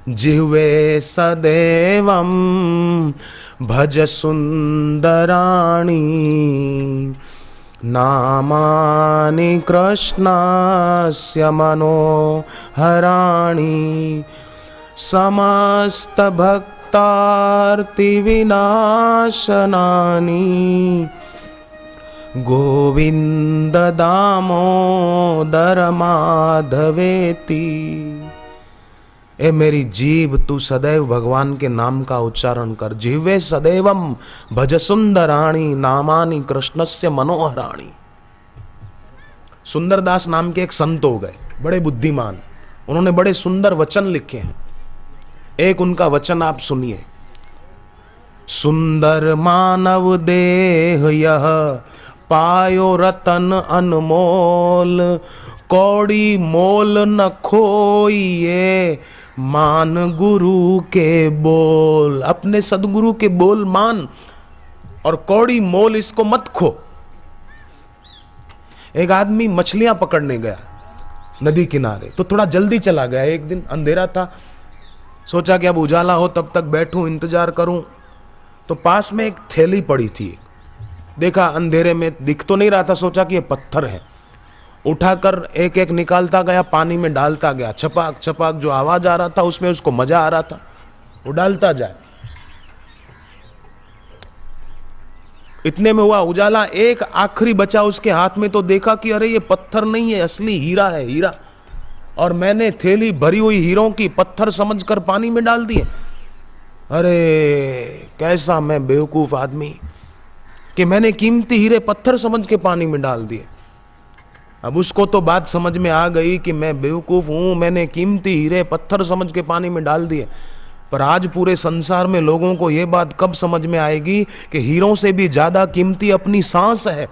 जिह्वे सदैवं भज सुंदराणि नामानि कृष्णस्य मनोहराणि समस्त भक्तार्ति विनाशनानि गोविंद दामोदर माधवेति। ए मेरी जीव तू सदैव भगवान के नाम का उच्चारण कर। जिह्वे सदैवम भज सुंदराणि नामानि कृष्णस्य मनोहराणि। सुंदरदास नाम के एक संत हो गए, बड़े बुद्धिमान, उन्होंने बड़े सुंदर वचन लिखे हैं। एक उनका वचन आप सुनिए। सुंदर मानव देह यह पायो रतन अनमोल, कौड़ी मोल न खोइए मान गुरु के बोल। अपने सदगुरु के बोल मान और कौड़ी मोल इसको मत खो। एक आदमी मछलियां पकड़ने गया नदी किनारे, तो थोड़ा जल्दी चला गया। एक दिन अंधेरा था, सोचा कि अब उजाला हो तब तक बैठूं इंतजार करूं। तो पास में एक थैली पड़ी थी, देखा अंधेरे में दिख तो नहीं रहा था, सोचा कि ये पत्थर है। उठाकर एक एक निकालता गया, पानी में डालता गया। छपाक छपाक जो आवाज आ रहा था उसमें उसको मजा आ रहा था, वो डालता जाए। इतने में हुआ उजाला, एक आखिरी बचा उसके हाथ में, तो देखा कि अरे ये पत्थर नहीं है, असली हीरा है, हीरा। और मैंने थैली भरी हुई हीरों की पत्थर समझकर पानी में डाल दिए। अरे कैसा मैं बेवकूफ आदमी कि मैंने कीमती हीरे पत्थर समझ के पानी में डाल दिए। अब उसको तो बात समझ में आ गई कि मैं बेवकूफ हूं, मैंने कीमती हीरे पत्थर समझ के पानी में डाल दिए। पर आज पूरे संसार में लोगों को यह बात कब समझ में आएगी कि हीरों से भी ज्यादा कीमती अपनी सांस है।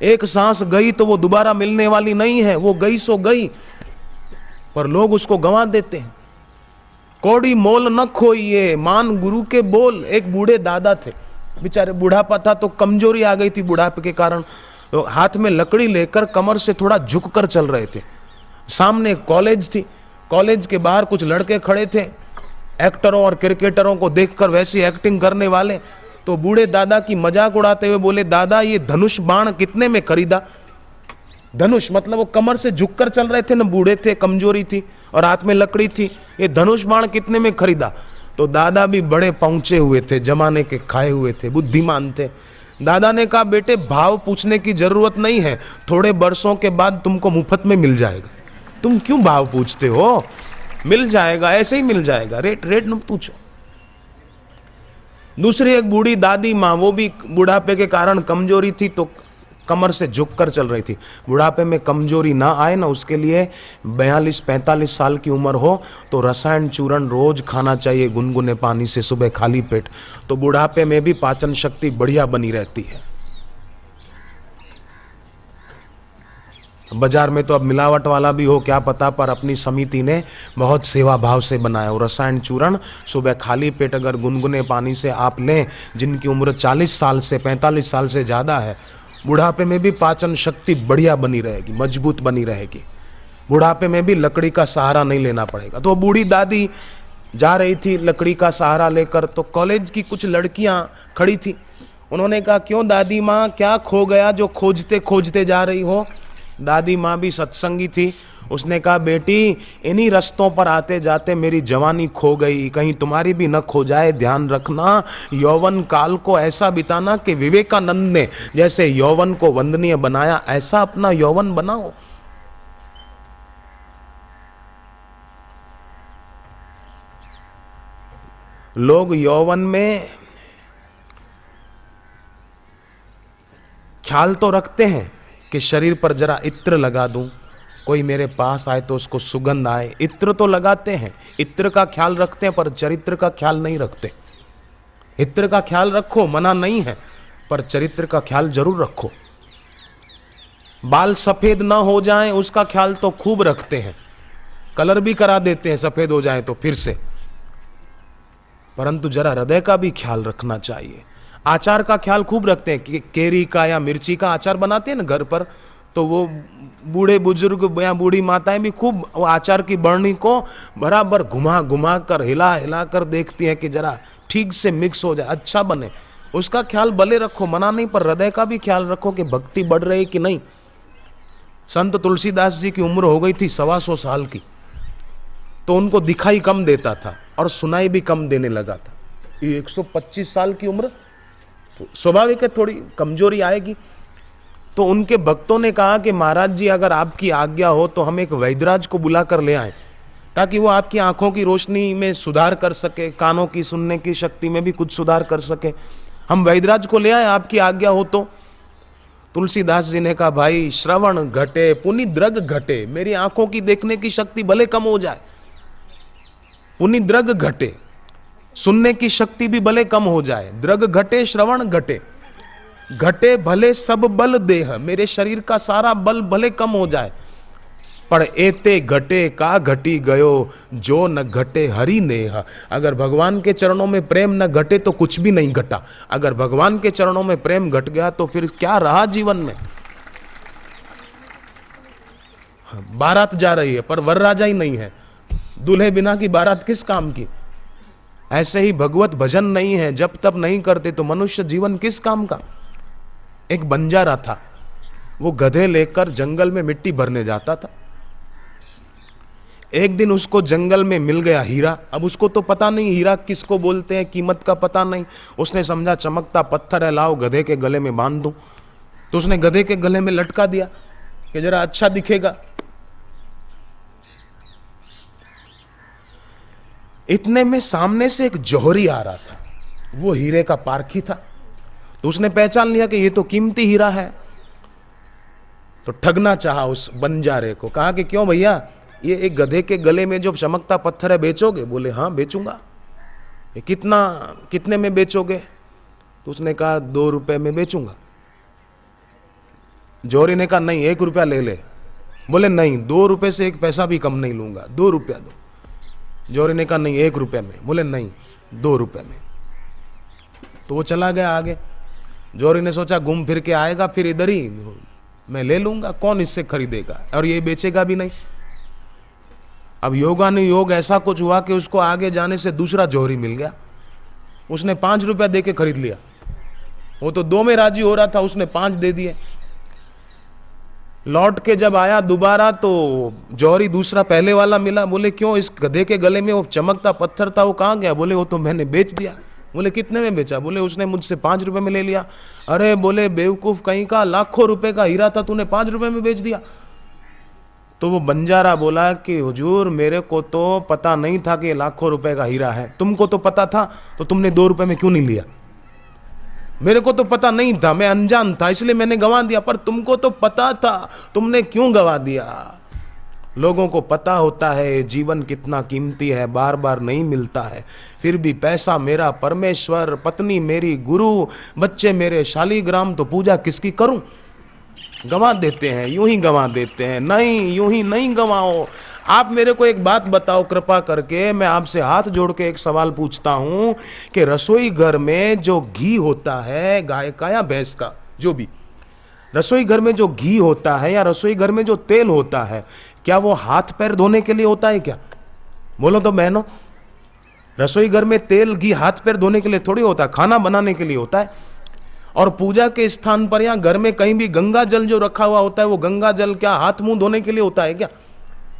एक सांस गई तो वो दोबारा मिलने वाली नहीं है, वो गई सो गई, पर लोग उसको गंवा देते हैं। कौड़ी मोल न खोइए मान गुरु के बोल। एक बूढ़े दादा थे, बेचारे बुढ़ापा था तो कमजोरी आ गई थी बुढ़ापे के कारण, तो हाथ में लकड़ी लेकर कमर से थोड़ा झुककर चल रहे थे। सामने कॉलेज थी, कॉलेज के बाहर कुछ लड़के खड़े थे, एक्टरों और क्रिकेटरों को देखकर वैसी एक्टिंग करने वाले। तो बूढ़े दादा की मजाक उड़ाते हुए बोले, दादा ये धनुष बाण कितने में खरीदा? धनुष मतलब वो कमर से झुककर चल रहे थे ना, बूढ़े थे, कमजोरी थी और हाथ में लकड़ी थी, ये धनुष बाण कितने में खरीदा? तो दादा भी बड़े पहुंचे हुए थे, जमाने के खाए हुए थे, बुद्धिमान थे। दादा ने कहा, बेटे भाव पूछने की जरूरत नहीं है, थोड़े वर्षों के बाद तुमको मुफ्त में मिल जाएगा। तुम क्यों भाव पूछते हो? मिल जाएगा, ऐसे ही मिल जाएगा, रेट रेट न पूछो। दूसरी एक बूढ़ी दादी माँ, वो भी बुढ़ापे के कारण कमजोरी थी तो कमर से झुककर चल रही थी। बुढ़ापे में कमजोरी ना आए ना, उसके लिए 42-45 साल की उम्र हो तो रसायन चूर्ण रोज खाना चाहिए गुनगुने पानी से सुबह खाली पेट, तो बुढ़ापे में भी पाचन शक्ति बढ़िया बनी रहती है। बाजार में तो अब मिलावट वाला भी हो क्या पता, पर अपनी समिति ने बहुत सेवा भाव से बनाया। और रसायन चूर्ण सुबह खाली पेट अगर गुनगुने पानी से आप लें, जिनकी उम्र 40 साल से 45 साल से ज़्यादा है, बुढ़ापे में भी पाचन शक्ति बढ़िया बनी रहेगी, मजबूत बनी रहेगी। बुढ़ापे में भी लकड़ी का सहारा नहीं लेना पड़ेगा। तो बूढ़ी दादी जा रही थी लकड़ी का सहारा लेकर, तो कॉलेज की कुछ लड़कियां खड़ी थी। उन्होंने कहा, क्यों दादी माँ, क्या खो गया जो खोजते खोजते जा रही हो? दादी माँ भी सत्संगी थी, उसने कहा, बेटी इन्हीं रास्तों पर आते जाते मेरी जवानी खो गई, कहीं तुम्हारी भी न खो जाए, ध्यान रखना। यौवन काल को ऐसा बिताना कि विवेकानंद ने जैसे यौवन को वंदनीय बनाया, ऐसा अपना यौवन बनाओ। लोग यौवन में ख्याल तो रखते हैं कि शरीर पर जरा इत्र लगा दूं, कोई मेरे पास आए तो उसको सुगंध आए, इत्र तो लगाते हैं, इत्र का ख्याल रखते हैं, पर चरित्र का ख्याल नहीं रखते। इत्र का ख्याल रखो, मना नहीं है, पर चरित्र का ख्याल जरूर रखो। बाल सफेद ना हो जाएं उसका ख्याल तो खूब रखते हैं, कलर भी करा देते हैं सफेद हो जाएं तो फिर से, परंतु जरा हृदय का भी ख्याल रखना चाहिए। आचार का ख्याल खूब रखते हैं कि केरी का या मिर्ची का अचार बनाते हैं ना घर पर, तो वो बूढ़े बुजुर्ग या बूढ़ी माताएं भी खूब वो आचार की बरनी को बराबर घुमा घुमा कर हिला हिला कर देखती हैं कि जरा ठीक से मिक्स हो जाए, अच्छा बने। उसका ख्याल भले रखो, मना नहीं, पर हृदय का भी ख्याल रखो कि भक्ति बढ़ रही कि नहीं। संत तुलसीदास जी की उम्र हो गई थी 125 साल की, तो उनको दिखाई कम देता था और सुनाई भी कम देने लगा था। ये 125 साल की उम्र, तो स्वाभाविक है थोड़ी कमजोरी आएगी। तो उनके भक्तों ने कहा कि महाराज जी अगर आपकी आज्ञा हो तो हम एक वैद्यराज को बुला कर ले आए, ताकि वो आपकी आंखों की रोशनी में सुधार कर सके, कानों की सुनने की शक्ति में भी कुछ सुधार कर सके। हम वैद्यराज को ले आए, आपकी आज्ञा हो तो। तुलसीदास जी ने कहा भाई श्रवण घटे पुनि द्रग घटे, मेरी आंखों की देखने की शक्ति भले कम हो जाए, पुनि द्रग घटे, सुनने की शक्ति भी भले कम हो जाए, द्रग घटे श्रवण घटे, घटे भले सब बल देह, मेरे शरीर का सारा बल भले कम हो जाए, पर एते घटे का घटी गयो जो न घटे हरि नेह। अगर भगवान के चरणों में प्रेम न घटे तो कुछ भी नहीं घटा, अगर भगवान के चरणों में प्रेम घट गया तो फिर क्या रहा जीवन में। बारात जा रही है पर वरराजा ही नहीं है, दूल्हे बिना की बारात किस काम की। ऐसे ही भगवत भजन नहीं है, जब तब नहीं करते तो मनुष्य जीवन किस काम का। एक बंजारा था, वो गधे लेकर जंगल में मिट्टी भरने जाता था। एक दिन उसको जंगल में मिल गया हीरा। अब उसको तो पता नहीं हीरा किसको बोलते हैं, कीमत का पता नहीं। उसने समझा चमकता पत्थर है, लाओ गधे के गले में बांध दूं। तो उसने गधे के गले में लटका दिया कि जरा अच्छा दिखेगा। इतने में सामने से एक जौहरी आ रहा था, वो हीरे का पारखी था। तो उसने पहचान लिया कि ये तो कीमती हीरा है, तो ठगना चाहा उस बंजारे को। कहा कि क्यों भैया, ये एक गधे के गले में जो चमकता पत्थर है बेचोगे? बोले हाँ बेचूंगा। ये कितने में बेचोगे? तो उसने कहा 2 रुपए में बेचूंगा। जौहरी ने कहा नहीं 1 रुपया ले ले। बोले नहीं, 2 रुपए से 1 पैसा भी कम नहीं लूंगा, 2 रुपया दो। जौहरी ने कहा नहीं 1 रुपये में। बोले नहीं 2 रुपये में। तो वो चला गया आगे। जौहरी ने सोचा घूम फिर के आएगा फिर इधर ही, मैं ले लूंगा, कौन इससे खरीदेगा, और ये बेचेगा भी नहीं। अब योगानुयोग ऐसा कुछ हुआ कि उसको आगे जाने से दूसरा जौहरी मिल गया। उसने 5 रुपया दे के खरीद लिया। वो तो 2 में राजी हो रहा था, उसने 5 दे दिए। लौट के जब आया दोबारा तो जौहरी दूसरा पहले वाला मिला। बोले क्यों, इस गधे के गले में वो चमकता पत्थर था, वो कहाँ गया? बोले वो तो मैंने बेच दिया। बोले कितने में बेचा? बोले उसने मुझसे 5 रुपए में ले लिया। अरे बोले बेवकूफ कहीं का, लाखों रुपए का हीरा था, तूने 5 रुपए में बेच दिया। तो वो बंजारा बोला कि हुजूर मेरे को तो पता नहीं था कि लाखों रुपए का हीरा है, तुमको तो पता था, तो तुमने 2 रुपए में क्यों नहीं लिया? मेरे को तो पता नहीं था, मैं अनजान था, इसलिए मैंने गंवा दिया, पर तुमको तो पता था, तुमने क्यों गंवा दिया? लोगों को पता होता है जीवन कितना कीमती है, बार बार नहीं मिलता है, फिर भी पैसा मेरा परमेश्वर, पत्नी मेरी गुरु, बच्चे मेरे शालीग्राम, तो पूजा किसकी करूं? गंवा देते हैं, यूं ही गंवा देते हैं। नहीं, यूं ही नहीं गंवाओ। आप मेरे को एक बात बताओ कृपा करके, मैं आपसे हाथ जोड़ के एक सवाल पूछता हूं कि रसोई घर में जो घी होता है, गाय का या भैंस का, जो भी रसोई घर में जो घी होता है या रसोई घर में जो तेल होता है, क्या वो हाथ पैर धोने के लिए होता है क्या? बोलो तो बहनों, रसोई घर में तेल घी हाथ पैर धोने के लिए थोड़ी होता है, खाना बनाने के लिए होता है। और पूजा के स्थान पर या घर में कहीं भी गंगा जल जो रखा हुआ होता है, वो गंगा जल क्या हाथ मुंह धोने के लिए होता है क्या,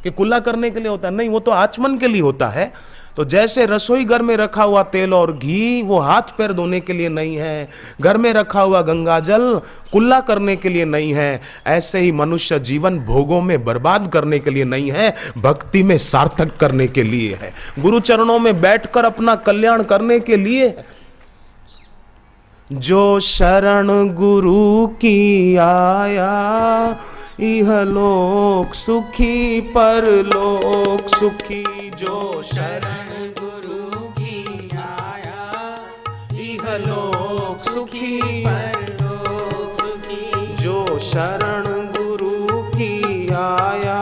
कि कुल्ला करने के लिए होता है? नहीं, वो तो आचमन के लिए होता है। तो जैसे रसोई घर में रखा हुआ तेल और घी वो हाथ पैर धोने के लिए नहीं है, घर में रखा हुआ गंगा जल कुल्ला करने के लिए नहीं है, ऐसे ही मनुष्य जीवन भोगों में बर्बाद करने के लिए नहीं है, भक्ति में सार्थक करने के लिए है, गुरु चरणों में बैठकर अपना कल्याण करने के लिए है। जो शरण गुरु की आया, इहलोक सुखी परलोक सुखी। जो शरण गुरु की आया, इहलोक सुखी परलोक सुखी। जो शरण गुरु की आया,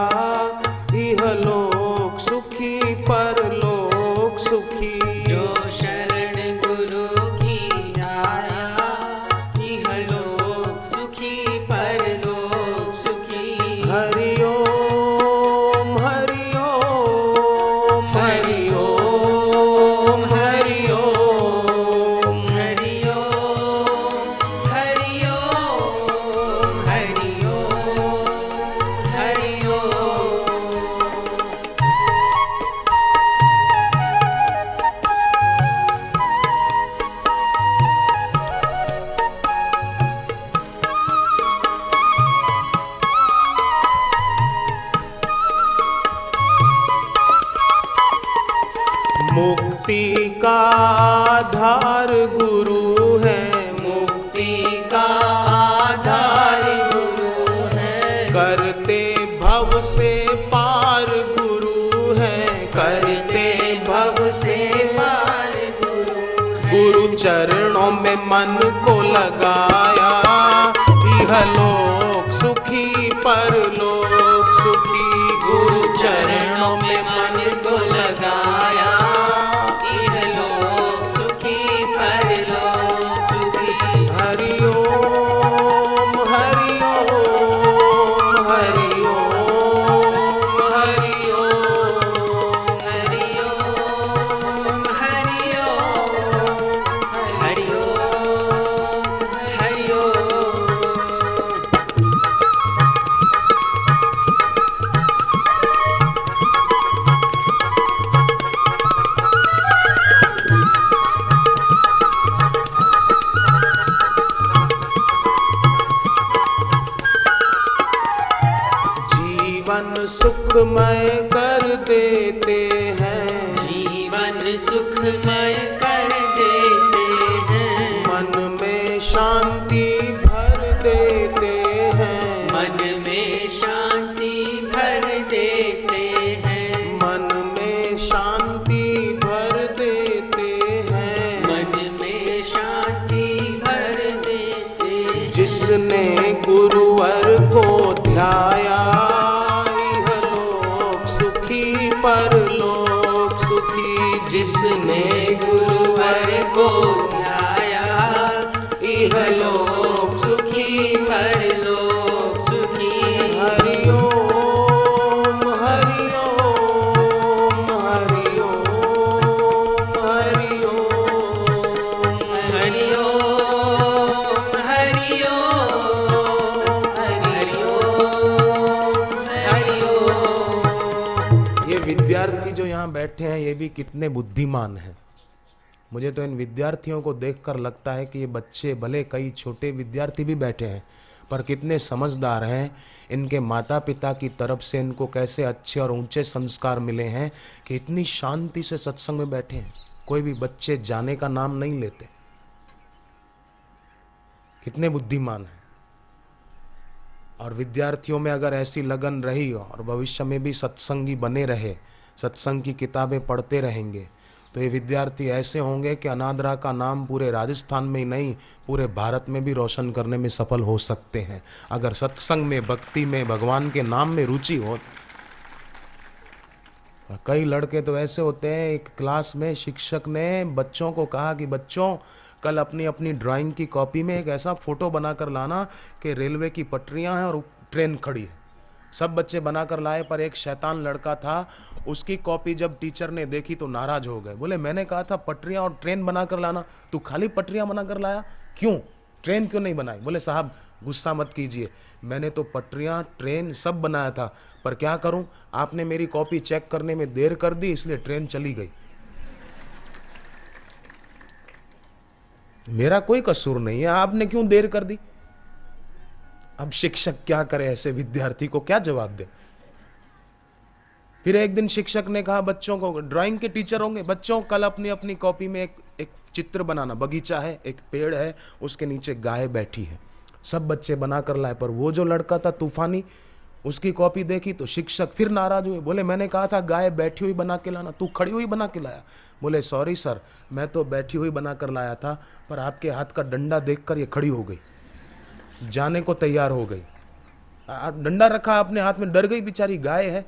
इहलोक सुखी परलोक सुखी। जो शरण गुरु की आया, इहलोक सुखी परलोक सुखी। चरणों में मन को लगाया, इहलोक सुखी परलोक सुखी। गुरु चरणों में मन को लगाया, इहलोक सुखी परलोक सुखी। हरि ओम हरि ओम हरि ओम हरि ओम हरि ओम हरि ओम हरि ओम हरि ओम। जीवन सुखमय कर देते हैं, जीवन सुखमय कर देते हैं, मन में शांति भर देते हैं, मन में शांति भर देते हैं, मन में शांति भर देते हैं। मन में शांति भर देते हैं। जिसने गुरुवर को ध्याया, इहलोक सुखी परलोक सुखी। जिसने गुरुवर को ध्याया, इहलोक सुखी परलोक सुखी। हरि ओम हरि ओम हरि ओम हरि ओम हरि ओम हरि ओम हरि ओम हरि ओम। ये विद्यार्थी जो यहाँ बैठे हैं ये भी कितने बुद्धिमान हैं। मुझे तो इन विद्यार्थियों को देखकर लगता है कि ये बच्चे, भले कई छोटे विद्यार्थी भी बैठे हैं, पर कितने समझदार हैं। इनके माता पिता की तरफ से इनको कैसे अच्छे और ऊंचे संस्कार मिले हैं कि इतनी शांति से सत्संग में बैठे हैं। कोई भी बच्चे जाने का नाम नहीं लेते। कितने बुद्धिमान हैं। और विद्यार्थियों में अगर ऐसी लगन रही और भविष्य में भी सत्संगी बने रहे, सत्संग की किताबें पढ़ते रहेंगे, तो ये विद्यार्थी ऐसे होंगे कि अनादरा का नाम पूरे राजस्थान में ही नहीं, पूरे भारत में भी रोशन करने में सफल हो सकते हैं, अगर सत्संग में, भक्ति में, भगवान के नाम में रुचि हो। कई लड़के तो ऐसे होते हैं, एक क्लास में शिक्षक ने बच्चों को कहा कि बच्चों कल अपनी अपनी ड्राइंग की कॉपी में एक ऐसा फोटो बनाकर लाना कि रेलवे की पटरियां हैं और ट्रेन खड़ी है। सब बच्चे बनाकर लाए, पर एक शैतान लड़का था, उसकी कॉपी जब टीचर ने देखी तो नाराज हो गए। बोले मैंने कहा था पटरियां और ट्रेन बनाकर लाना, तू खाली पटरियां बनाकर लाया, क्यों ट्रेन क्यों नहीं बनाई? बोले साहब गुस्सा मत कीजिए, मैंने तो पटरियां ट्रेन सब बनाया था, पर क्या करूं, आपने मेरी कॉपी चेक करने में देर कर दी, इसलिए ट्रेन चली गई। मेरा कोई कसूर नहीं है, आपने क्यों देर कर दी? अब शिक्षक क्या करे, ऐसे विद्यार्थी को क्या जवाब दे? फिर एक दिन शिक्षक ने कहा बच्चों को, ड्राइंग के टीचर होंगे, बच्चों कल अपनी अपनी कॉपी में एक चित्र बनाना, बगीचा है, एक पेड़ है, उसके नीचे गाय बैठी है। सब बच्चे बना कर लाए, पर वो जो लड़का था तूफानी, उसकी कॉपी देखी तो शिक्षक फिर नाराज हुए। बोले मैंने कहा था गाय बैठी हुई बना के लाना, तू खड़ी हुई बना के लाया। बोले सॉरी सर, मैं तो बैठी हुई बना कर लाया था, पर आपके हाथ का डंडा देखकर ये खड़ी हो गई, जाने को तैयार हो गई। डंडा रखा अपने हाथ में, डर गई बेचारी, गाय है।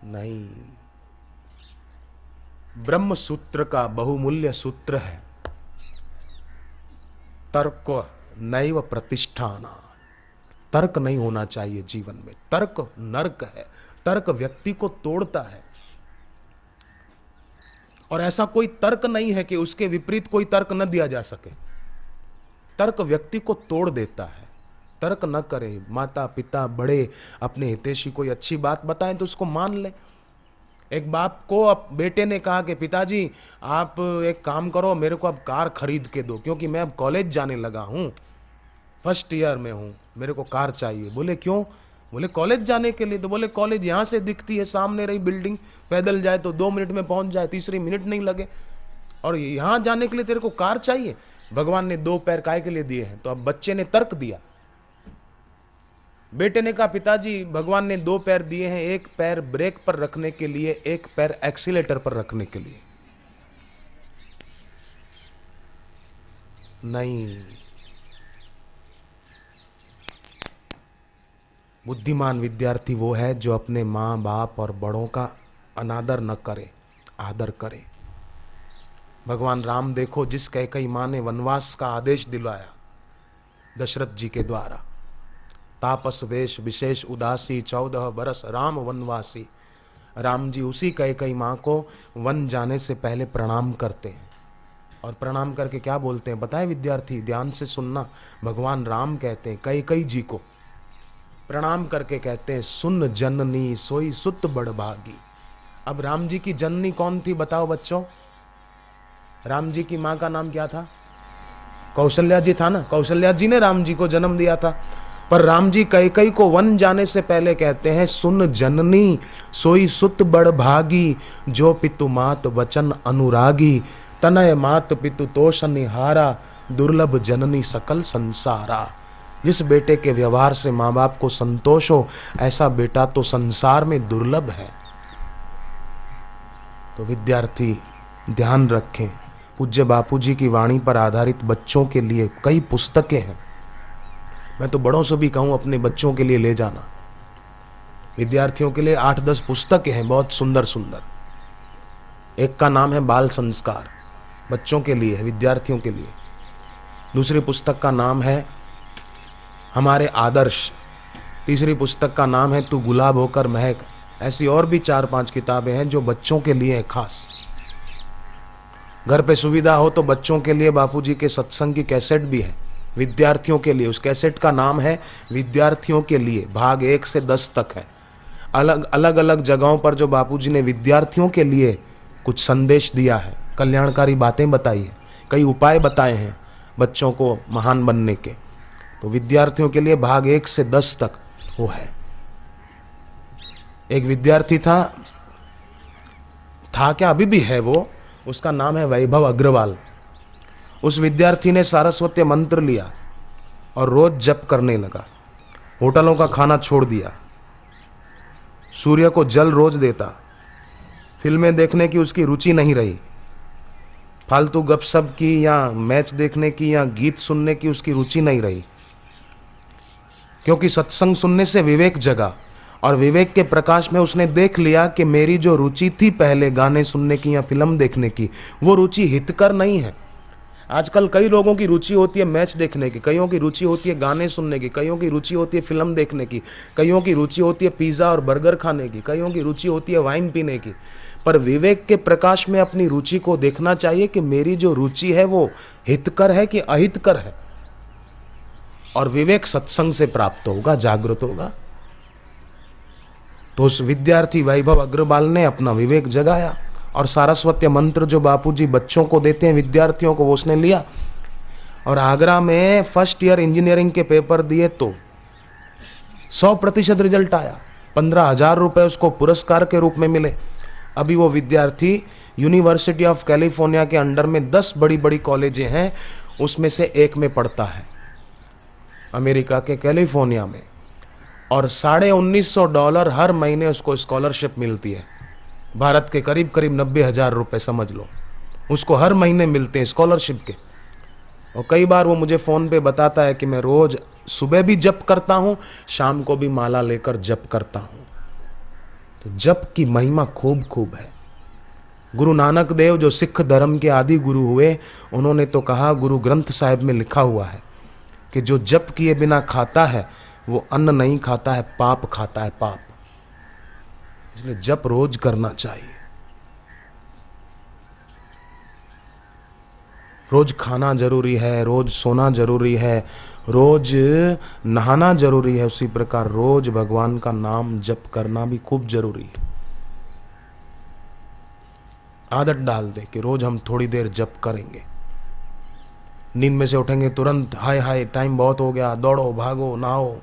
नहीं, ब्रह्म सूत्र का बहुमूल्य सूत्र है, तर्क नैव प्रतिष्ठाना। तर्क नहीं होना चाहिए जीवन में। तर्क नर्क है, तर्क व्यक्ति को तोड़ता है। और ऐसा कोई तर्क नहीं है कि उसके विपरीत कोई तर्क न दिया जा सके। तर्क व्यक्ति को तोड़ देता है। तर्क न करे। माता पिता बड़े अपने हितैषी कोई अच्छी बात बताएं तो उसको मान ले। एक बाप को अब बेटे ने कहा कि पिताजी आप एक काम करो, मेरे को अब कार खरीद के दो, क्योंकि मैं अब कॉलेज जाने लगा हूँ, फर्स्ट ईयर में हूँ, मेरे को कार चाहिए। बोले क्यों? बोले कॉलेज जाने के लिए। तो बोले कॉलेज यहाँ से दिखती है, सामने रही बिल्डिंग, पैदल जाए तो 2 मिनट में पहुँच जाए, तीसरी मिनट नहीं लगे, और यहाँ जाने के लिए तेरे को कार चाहिए? भगवान ने 2 पैर काय के लिए दिए हैं? तो अब बच्चे ने तर्क दिया। बेटे ने कहा पिताजी भगवान ने 2 पैर दिए हैं, एक पैर ब्रेक पर रखने के लिए, एक पैर एक्सीलेटर पर रखने के लिए। नहीं, बुद्धिमान विद्यार्थी वो है जो अपने माँ बाप और बड़ों का अनादर न करे, आदर करे। भगवान राम देखो, जिस कैकेयी माँ ने वनवास का आदेश दिलवाया दशरथ जी के द्वारा, तापस वेश विशेष उदासी 14 बरस राम वनवासी। राम जी उसी कैकेयी माँ को वन जाने से पहले प्रणाम करते हैं, और प्रणाम करके क्या बोलते हैं बताए विद्यार्थी, ध्यान से सुनना। भगवान राम कहते हैं कैकेयी जी को प्रणाम करके कहते हैं, सुन जननी सोई सुत बड़भागी। अब राम जी की जननी कौन थी बताओ बच्चों? राम जी की माँ का नाम क्या था? कौशल्या जी था ना, कौशल्या जी ने राम जी को जन्म दिया था। पर राम जी कैकेयी को वन जाने से पहले कहते हैं, सुन जननी सोई सुत बड़भागी, जो पितु मात वचन अनुरागी, तनय मात पितु तोष निहारा, दुर्लभ जननी सकल संसारा। जिस बेटे के व्यवहार से माँ बाप को संतोष हो, ऐसा बेटा तो संसार में दुर्लभ है। तो विद्यार्थी ध्यान रखें, पूज्य बापूजी की वाणी पर आधारित बच्चों के लिए कई पुस्तकें हैं। मैं तो बड़ों से भी कहूँ अपने बच्चों के लिए ले जाना। विद्यार्थियों के लिए 8-10 पुस्तकें हैं, बहुत सुंदर सुंदर। एक का नाम है बाल संस्कार, बच्चों के लिए है, विद्यार्थियों के लिए। दूसरी पुस्तक का नाम है हमारे आदर्श। तीसरी पुस्तक का नाम है तू गुलाब होकर महक। ऐसी और भी 4-5 किताबें हैं जो बच्चों के लिए हैं खास। घर पे सुविधा हो तो बच्चों के लिए बापूजी के सत्संग की कैसेट भी है, विद्यार्थियों के लिए। उस कैसेट का नाम है विद्यार्थियों के लिए, भाग 1 से 10 तक है। अलग अलग जगहों पर जो बापूजी ने विद्यार्थियों के लिए कुछ संदेश दिया है, कल्याणकारी बातें बताई है, कई उपाय बताए हैं बच्चों को महान बनने के। तो विद्यार्थियों के लिए भाग 1 से 10 तक वो है। एक विद्यार्थी था क्या अभी भी है वो, उसका नाम है वैभव अग्रवाल। उस विद्यार्थी ने सारस्वत मंत्र लिया और रोज जप करने लगा। होटलों का खाना छोड़ दिया, सूर्य को जल रोज देता, फिल्में देखने की उसकी रुचि नहीं रही, फालतू गपशप की या मैच देखने की या गीत सुनने की उसकी रुचि नहीं रही, क्योंकि सत्संग सुनने से विवेक जगा। और विवेक के प्रकाश में उसने देख लिया कि मेरी जो रुचि थी पहले गाने सुनने की या फिल्म देखने की, वो रुचि हितकर नहीं है। आजकल कई लोगों की रुचि होती है मैच देखने की, कईयों की रुचि होती है गाने सुनने की, कईयों की रुचि होती है फिल्म देखने की, कईयों की रुचि होती है पिज़्ज़ा और बर्गर खाने की, कईयों की रुचि होती है वाइन पीने की। पर विवेक के प्रकाश में अपनी रुचि को देखना चाहिए कि मेरी जो रुचि है वो हितकर है कि अहितकर है। और विवेक सत्संग से प्राप्त होगा, जागृत होगा। तो उस विद्यार्थी वैभव अग्रवाल ने अपना विवेक जगाया और सारस्वत मंत्र जो बापूजी बच्चों को देते हैं, विद्यार्थियों को, वो उसने लिया और आगरा में फर्स्ट ईयर इंजीनियरिंग के पेपर दिए तो 100% रिजल्ट आया। 15,000 रुपये उसको पुरस्कार के रूप में मिले। अभी वो विद्यार्थी यूनिवर्सिटी ऑफ कैलिफोर्निया के अंडर में 10 बड़ी बड़ी कॉलेजें हैं, उसमें से एक में पढ़ता है, अमेरिका के कैलिफोर्निया में। और $1950 हर महीने उसको स्कॉलरशिप मिलती है। भारत के करीब 90,000 रुपये समझ लो, उसको हर महीने मिलते हैं स्कॉलरशिप के। और कई बार वो मुझे फ़ोन पे बताता है कि मैं रोज़ सुबह भी जप करता हूँ, शाम को भी माला लेकर जप करता हूँ। तो जप की महिमा खूब खूब है। गुरु नानक देव जो सिख धर्म के आदि गुरु हुए, उन्होंने तो कहा, गुरु ग्रंथ साहिब में लिखा हुआ है कि जो जप किए बिना खाता है वो अन्न नहीं खाता है, पाप खाता है, पाप। इसलिए जप रोज करना चाहिए। रोज खाना जरूरी है, रोज सोना जरूरी है, रोज नहाना जरूरी है। उसी प्रकार रोज भगवान का नाम जप करना भी खूब जरूरी है। आदत डाल दे कि रोज हम थोड़ी देर जप करेंगे। नींद में से उठेंगे तुरंत हाय हाय टाइम बहुत हो गया, दौड़ो भागो नहाओ,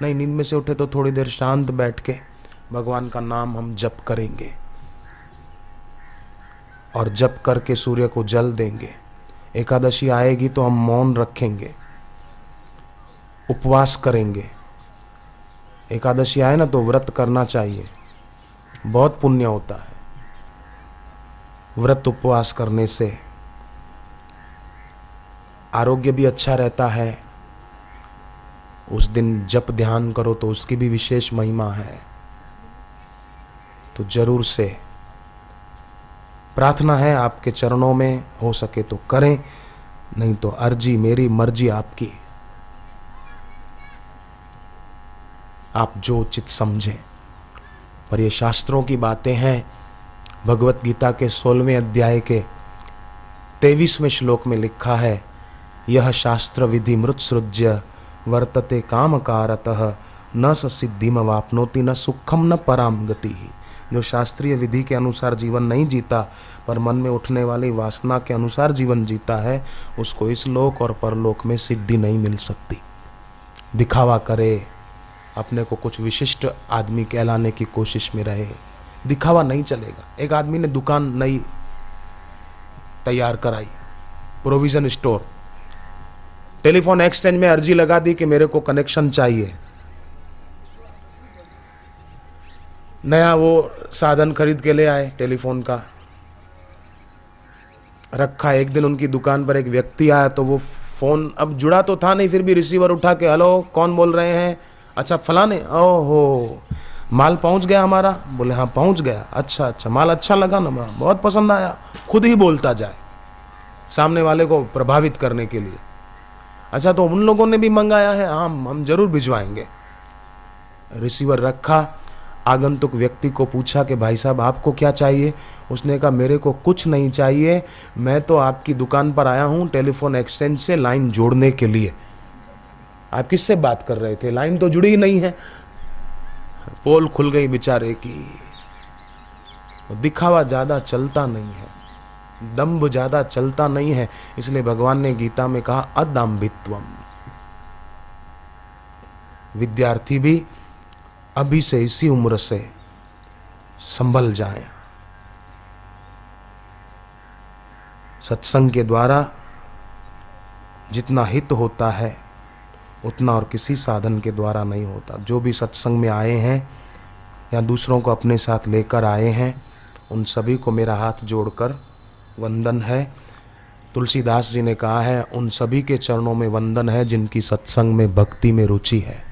नहीं, नींद में से उठे तो थोड़ी देर शांत बैठ के भगवान का नाम हम जप करेंगे और जप करके सूर्य को जल देंगे। एकादशी आएगी तो हम मौन रखेंगे, उपवास करेंगे। एकादशी आए ना तो व्रत करना चाहिए, बहुत पुण्य होता है व्रत उपवास करने से। आरोग्य भी अच्छा रहता है। उस दिन जप ध्यान करो तो उसकी भी विशेष महिमा है। तो जरूर से प्रार्थना है आपके चरणों में, हो सके तो करें, नहीं तो अर्जी मेरी मर्जी आपकी, आप जो उचित समझें। पर ये शास्त्रों की बातें हैं। भगवत गीता के 16वें अध्याय के 23वें श्लोक में लिखा है, यह शास्त्र विधि मृत्सृज्य वर्तते कामकारतः न स सिद्धिम वाप्नोति न सुखम न पराम गति। जो शास्त्रीय विधि के अनुसार जीवन नहीं जीता पर मन में उठने वाली वासना के अनुसार जीवन जीता है, उसको इस लोक और परलोक में सिद्धि नहीं मिल सकती। दिखावा करे, अपने को कुछ विशिष्ट आदमी कहलाने की कोशिश में रहे, दिखावा नहीं चलेगा। एक आदमी ने दुकान नई तैयार कराई, प्रोविजन स्टोर, टेलीफोन एक्सचेंज में अर्जी लगा दी कि मेरे को कनेक्शन चाहिए। नया वो साधन खरीद के ले आए, टेलीफोन का रखा। एक दिन उनकी दुकान पर एक व्यक्ति आया तो वो फोन अब जुड़ा तो था नहीं, फिर भी रिसीवर उठा के, हेलो कौन बोल रहे हैं? अच्छा फलाने, ओहो माल पहुंच गया हमारा? बोले हाँ पहुंच गया। अच्छा अच्छा, माल अच्छा लगा ना? बहुत पसंद आया। खुद ही बोलता जाए सामने वाले को प्रभावित करने के लिए। अच्छा तो उन लोगों ने भी मंगाया है? हाँ हम जरूर भिजवाएंगे। रिसीवर रखा, आगंतुक व्यक्ति को पूछा कि भाई साहब आपको क्या चाहिए? उसने कहा मेरे को कुछ नहीं चाहिए, मैं तो आपकी दुकान पर आया हूँ टेलीफोन एक्सचेंज से लाइन जोड़ने के लिए। आप किससे बात कर रहे थे? लाइन तो जुड़ी ही नहीं है। पोल खुल गई बेचारे की। दिखावा ज्यादा चलता नहीं है, दंभ ज्यादा चलता नहीं है। इसलिए भगवान ने गीता में कहा अदाम्भित्वम। विद्यार्थी भी अभी से इसी उम्र से संभल जाएं। सत्संग के द्वारा जितना हित होता है उतना और किसी साधन के द्वारा नहीं होता। जो भी सत्संग में आए हैं या दूसरों को अपने साथ लेकर आए हैं, उन सभी को मेरा हाथ जोड़कर वंदन है। तुलसीदास जी ने कहा है, उन सभी के चरणों में वंदन है जिनकी सत्संग में भक्ति में रुचि है।